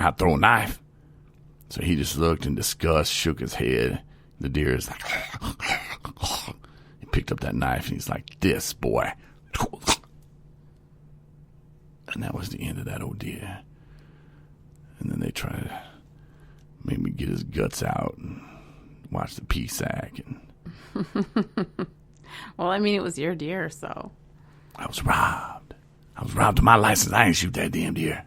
I'd throw a knife. So he just looked in disgust, shook his head. The deer is like, he picked up that knife and he's like, this boy. And that was the end of that old deer. And then they tried to make me get his guts out and watch the pea sack. And Well, I mean, it was your deer, so. I was robbed. I was robbed of my license. I ain't shoot that damn deer.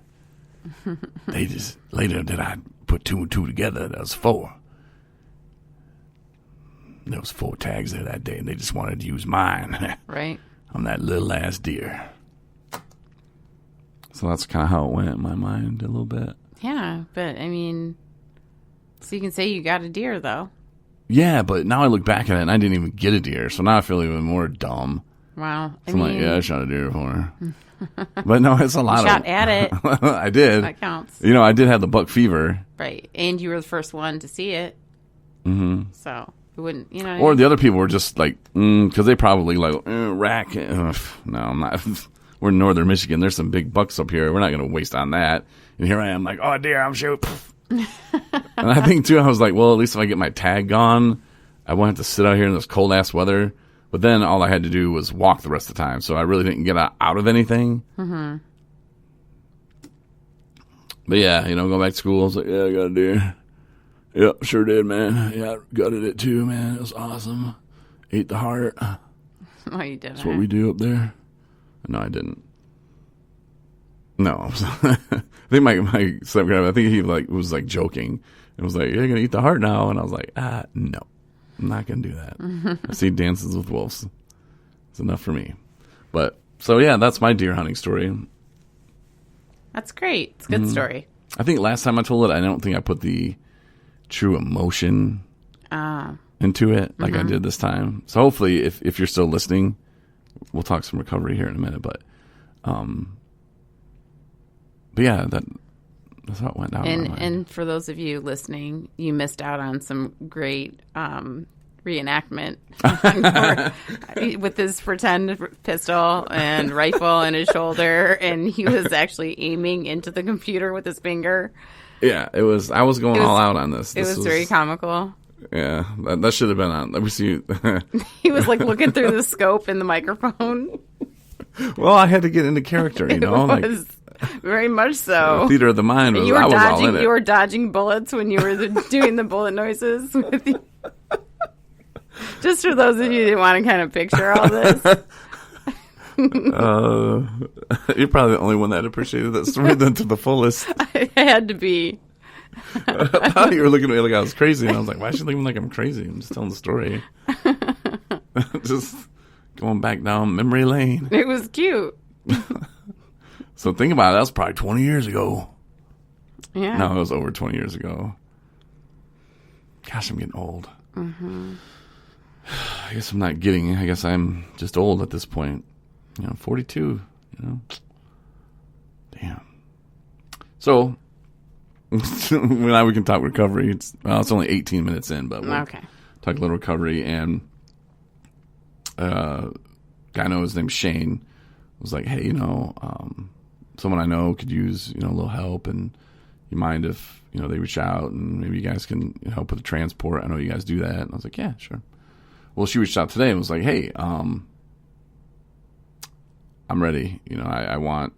They just, later that I put 2 and 2 together, that was 4. There was 4 tags there that day, and they just wanted to use mine. Right. On that little ass deer. So that's kind of how it went in my mind a little bit. Yeah, but I mean, so you can say you got a deer, though. Yeah, but now I look back at it and I didn't even get a deer, so now I feel even more dumb. Wow. So I'm like, yeah, I shot a deer for her. But no, it's a lot of... Shot at it. I did. That counts. You know, I did have the buck fever. Right. And you were the first one to see it. Mm-hmm. So it wouldn't, you know. Or the other people were just like, because they probably like, rack. No, I'm not. We're in northern Michigan. There's some big bucks up here. We're not going to waste on that. And here I am like, oh, deer, I'm shooting. And I think, too, I was like, well, at least if I get my tag gone, I won't have to sit out here in this cold-ass weather. But then all I had to do was walk the rest of the time. So I really didn't get out of anything. Mm-hmm. But, yeah, you know, going back to school, I was like, yeah, I got a deer. Yep, sure did, man. Yeah, I gutted it, too, man. It was awesome. Ate the heart. Oh, you didn't. That's what we do up there. No, I didn't. No. I think my stepgrandma, I think he was joking. It was like, you're going to eat the heart now? And I was like, no. I'm not going to do that. I've seen Dances with Wolves. It's enough for me. But, so yeah, that's my deer hunting story. That's great. It's a good story. I think last time I told it, I don't think I put the true emotion into it like I did this time. So hopefully, if you're still listening, we'll talk some recovery here in a minute. But yeah, that's how it went down. And for those of you listening, you missed out on some great reenactment with his pretend pistol and rifle in his shoulder, and he was actually aiming into the computer with his finger. Yeah, it was. I was going all out on this. It was very comical. Yeah, that should have been on. Let me see. He was like looking through the scope in the microphone. Well, I had to get into character, you know. It was very much so. Theater of the mind. And you were I was dodging. all in it. You were dodging bullets when you were doing the bullet noises. With you. Just for those of you that want to kind of picture all this. You're probably the only one that appreciated that story then to the fullest. I had to be. I thought you were looking at me like I was crazy, and I was like, why is she looking like I'm crazy? I'm just telling the story. Just going back down memory lane. It was cute. So think about it. That was probably 20 years ago. Yeah. No, it was over 20 years ago. Gosh, I'm getting old. Mm-hmm. I guess I'm not getting. I guess I'm just old at this point. You know, 42. You know, damn. So now we can talk recovery. It's only 18 minutes in, but we'll talk a little recovery. And guy I know his name's Shane. Was like, hey, you know, someone I know could use, you know, a little help, and you mind if, you know, they reach out and maybe you guys can help with the transport? I know you guys do that. And I was like, yeah, sure. Well, she reached out today and was like, hey, I'm ready. You know, I want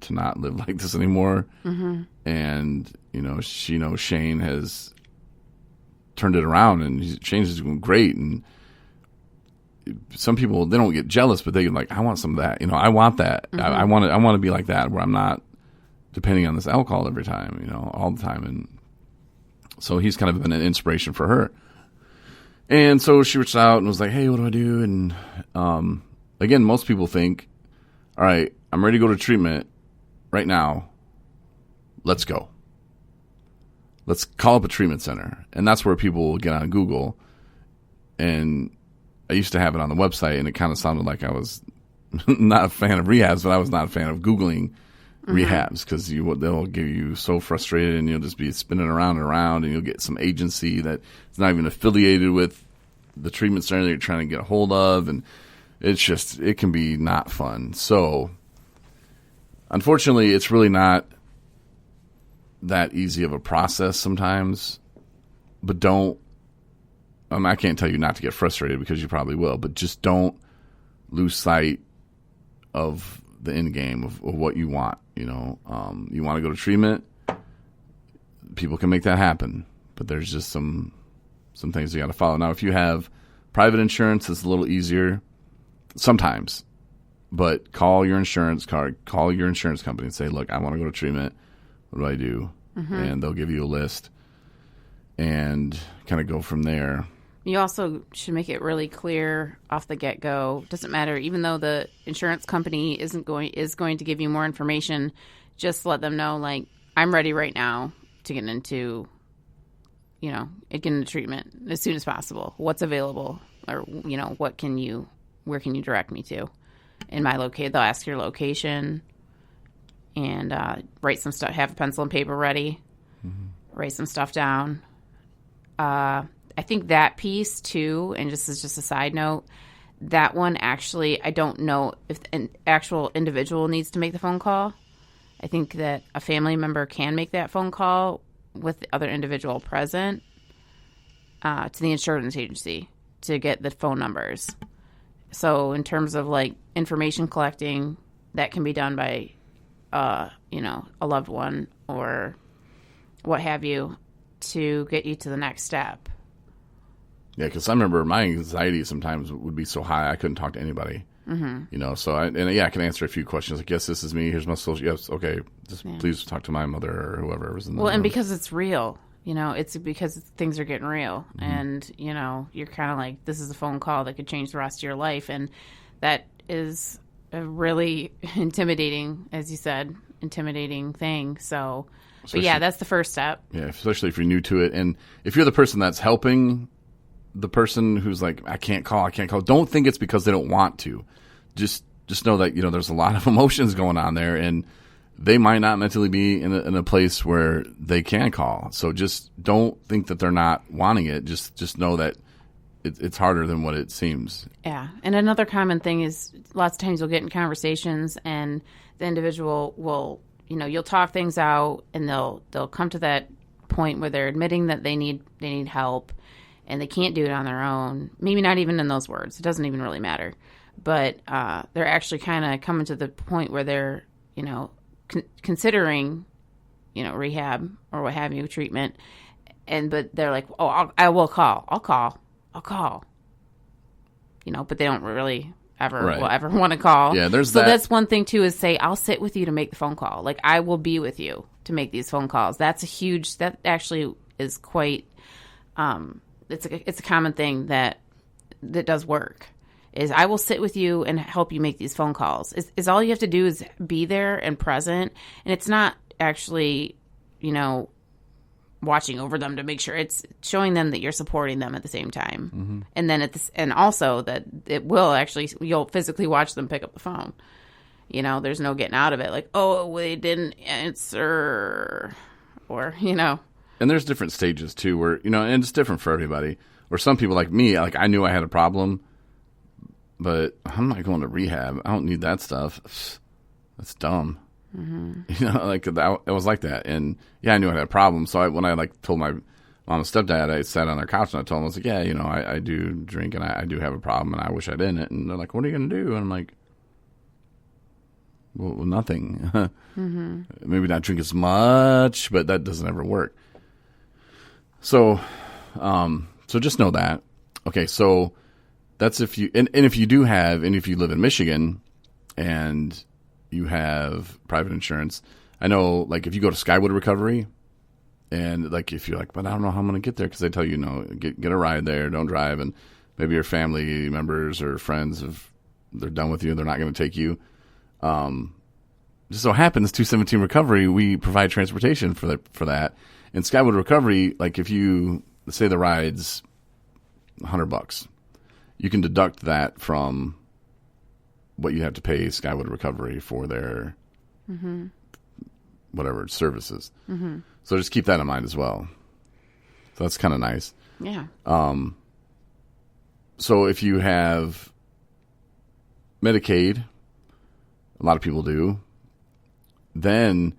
to not live like this anymore. Mm-hmm. And, you know, she knows Shane has turned it around, and Shane's is doing great. And some people, they don't get jealous, but they like, I want some of that. You know, I want that. Mm-hmm. I want to be like that, where I'm not depending on this alcohol every time, you know, all the time. And so he's kind of been an inspiration for her. And so she reached out and was like, hey, what do I do? And again, most people think, all right, I'm ready to go to treatment right now. Let's go. Let's call up a treatment center. And that's where people will get on Google. And I used to have it on the website, and it kind of sounded like I was not a fan of rehabs, but I was not a fan of Googling rehabs, because they'll get you so frustrated, and you'll just be spinning around and around, and you'll get some agency that is not even affiliated with the treatment center that you're trying to get a hold of, and it can be not fun. So unfortunately, it's really not that easy of a process sometimes, but don't, I can't tell you not to get frustrated because you probably will, but just don't lose sight of the end game of what you want. You want to go to treatment, people can make that happen, but there's just some things you got to follow. Now, if you have private insurance, it's a little easier sometimes, but call your insurance company and say, look, I want to go to treatment. What do I do? And they'll give you a list and kind of go from there. You also should make it really clear off the get-go. Doesn't matter, even though the insurance company is going to give you more information, just let them know, like, I'm ready right now to get into, get into treatment as soon as possible. What's available, or where can you direct me to? In my they'll ask your location, and write some stuff. Have a pencil and paper ready. Write some stuff down. I think that piece too, and just as a side note, that one actually, I don't know if an actual individual needs to make the phone call. I think that a family member can make that phone call with the other individual present to the insurance agency to get the phone numbers. So in terms of like information collecting, that can be done by, a loved one or what have you to get you to the next step. Yeah, because I remember my anxiety sometimes would be so high I couldn't talk to anybody. So I can answer a few questions. Like, yes, this is me. Here's my social. Yes, okay. Please talk to my mother or whoever was in the room. And because it's real, it's because things are getting real, and you're kind of like, this is a phone call that could change the rest of your life, and that is a really intimidating, as you said, thing. So, but yeah, that's the first step. Yeah, especially if you're new to it, and if you're the person that's helping the person who's like, I can't call. Don't think it's because they don't want to. Just know that, there's a lot of emotions going on there, and they might not mentally be in a place where they can call. So just don't think that they're not wanting it. Just know that it's harder than what it seems. Yeah. And another common thing is lots of times you'll get in conversations and the individual will, you'll talk things out, and they'll come to that point where they're admitting that they need help. And they can't do it on their own. Maybe not even in those words. It doesn't even really matter. But they're actually kind of coming to the point where they're, considering, rehab or what have you, treatment. But they're like, I will call. I'll call. But they don't really will ever want to call. Yeah, so that's one thing too, is say, I'll sit with you to make the phone call. Like, I will be with you to make these phone calls. That actually is quite. It's a common thing that does work, is I will sit with you and help you make these phone calls. Is all you have to do is be there and present. And it's not actually, watching over them to make sure. It's showing them that you're supporting them at the same time. And then and also that it will actually, you'll physically watch them pick up the phone. There's no getting out of it. Like, oh, they didn't answer, or, And there's different stages too, where and it's different for everybody. Or some people like me, like I knew I had a problem, but I'm not going to rehab. I don't need that stuff. That's dumb. Like it was like that. And yeah, I knew I had a problem. So when I told my mom and stepdad, I sat on their couch and I told them, I was like, yeah, I do drink and I do have a problem and I wish I didn't. And they're like, what are you going to do? And I'm like, well, nothing. Maybe not drink as much, but that doesn't ever work. So just know that. Okay, so that's if you if you live in Michigan and you have private insurance. I know, like, if you go to Skywood Recovery and like if you're like, but I don't know how I'm going to get there, because they tell you, get a ride there, don't drive, and maybe your family members or friends they're done with you, they're not going to take you. Just so happens 217 Recovery, we provide transportation for that. In Skywood Recovery, like if you say the ride's $100, you can deduct that from what you have to pay Skywood Recovery for their whatever services. So just keep that in mind as well. So that's kind of nice. Yeah. So if you have Medicaid, a lot of people do, then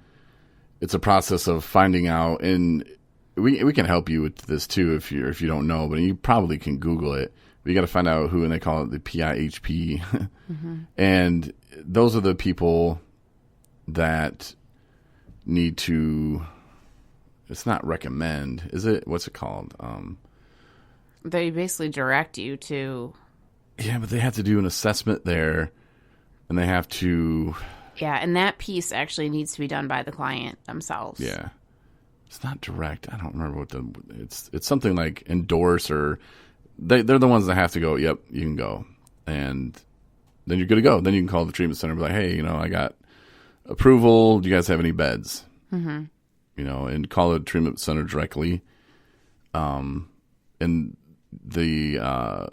it's a process of finding out, and we can help you with this too if you don't know, but you probably can Google it. But you got to find out who, and they call it the PIHP, and those are the people that need to. It's not recommend, is it? What's it called? They basically direct you to. Yeah, but they have to do an assessment there, and they have to. Yeah, and that piece actually needs to be done by the client themselves. Yeah, it's not direct. I don't remember what it's something like endorse, or they're the ones that have to go. Yep, you can go, and then you're good to go. Then you can call the treatment center and be like, hey, I got approval. Do you guys have any beds? Mm-hmm. And call the treatment center directly. And the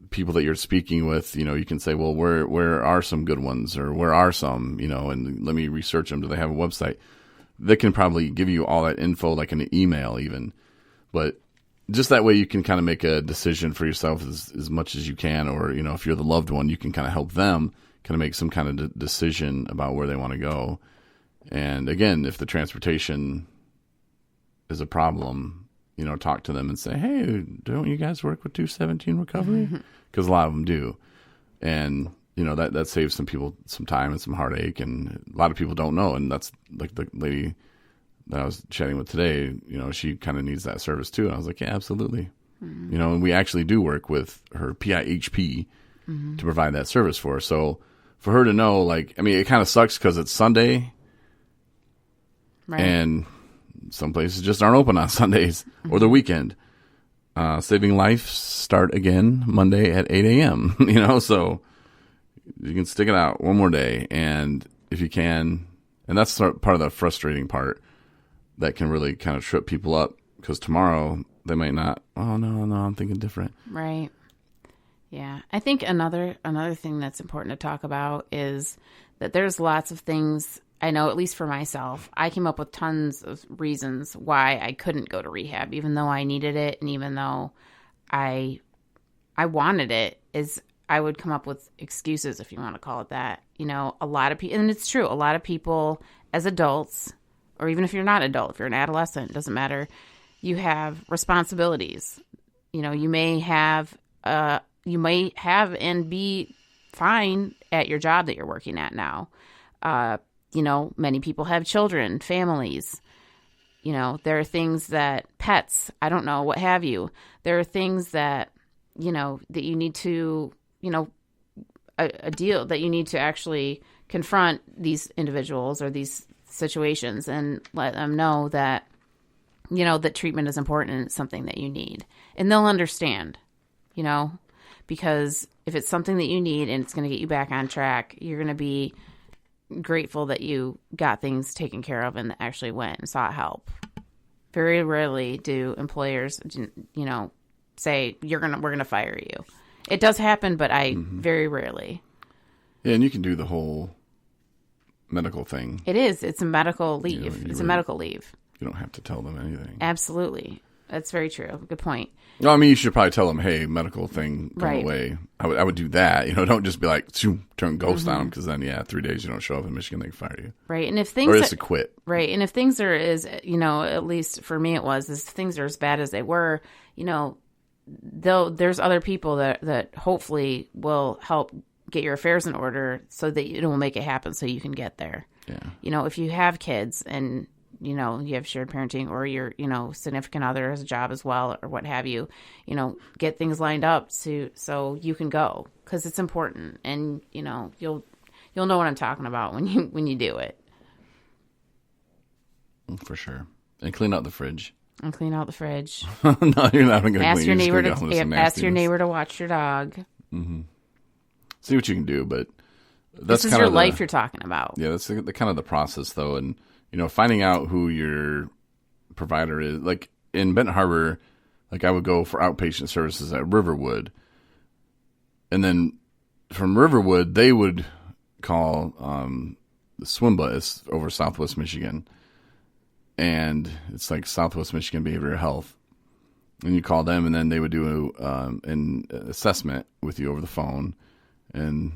people that you're speaking with, you can say, well, where are some good ones, or where are some, and let me research them. Do they have a website? They can probably give you all that info, like in an email even. But just that way you can kind of make a decision for yourself as much as you can, or, if you're the loved one, you can kind of help them kind of make some kind of decision about where they want to go. And again, if the transportation is a problem, talk to them and say, hey, don't you guys work with 217 recovery? Because a lot of them do. And, that saves some people some time and some heartache. And a lot of people don't know. And that's like the lady that I was chatting with today, she kind of needs that service too. And I was like, yeah, absolutely. Mm-hmm. And we actually do work with her PIHP to provide that service for her. So for her to know, it kind of sucks because it's Sunday. Right. And some places just aren't open on Sundays or the weekend. Saving Life start again Monday at 8 a.m., so you can stick it out one more day. And if you can, and that's part of the frustrating part that can really kind of trip people up, because tomorrow they might not, oh, no, I'm thinking different. Right. Yeah. I think another thing that's important to talk about is that there's lots of things. I know, at least for myself, I came up with tons of reasons why I couldn't go to rehab, even though I needed it, and even though I wanted it. I would come up with excuses, if you want to call it that. A lot of people, and it's true, a lot of people as adults, or even if you're not adult, if you're an adolescent, it doesn't matter, you have responsibilities. You may have and be fine at your job that you're working at now. Many people have children, families. There are things that pets, I don't know, what have you. There are things that, that you need to, a deal that you need to actually confront these individuals or these situations and let them know that, that treatment is important and it's something that you need. And they'll understand, because if it's something that you need and it's going to get you back on track, you're going to be grateful that you got things taken care of and actually went and sought help. Very rarely do employers, say we're gonna fire you. It does happen, but very rarely. Yeah, and you can do the whole medical thing. It is. It's a medical leave. It's a medical leave. You don't have to tell them anything. Absolutely. That's very true. Good point. No, I mean, you should probably tell them, hey, medical thing going away. I would do that. Don't just be like, turn ghost on them, because then, 3 days you don't show up in Michigan, they can fire you. Right. And if things or just to quit. Right. And if things are at least for me it was, if things are as bad as they were, there's other people that hopefully will help get your affairs in order so that it will make it happen so you can get there. Yeah. If you have kids and you have shared parenting, or your, significant other has a job as well, or what have you, get things lined up so you can go, because it's important, and you'll know what I'm talking about when you do it. For sure. And clean out the fridge. And clean out the fridge. No, you're not going to ask your neighbor ask your neighbor to watch your dog. Mm-hmm. See what you can do, but this is your life you're talking about. Yeah, that's the kind of the process, though, and finding out who your provider is. Like in Benton Harbor, I would go for outpatient services at Riverwood, and then from Riverwood they would call the SWMBA. It's over Southwest Michigan, and it's like Southwest Michigan Behavioral Health. And you call them, and then they would do an assessment with you over the phone, and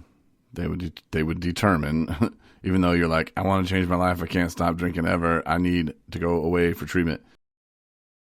they would determine, even though you're like, I want to change my life, I can't stop drinking ever, I need to go away for treatment.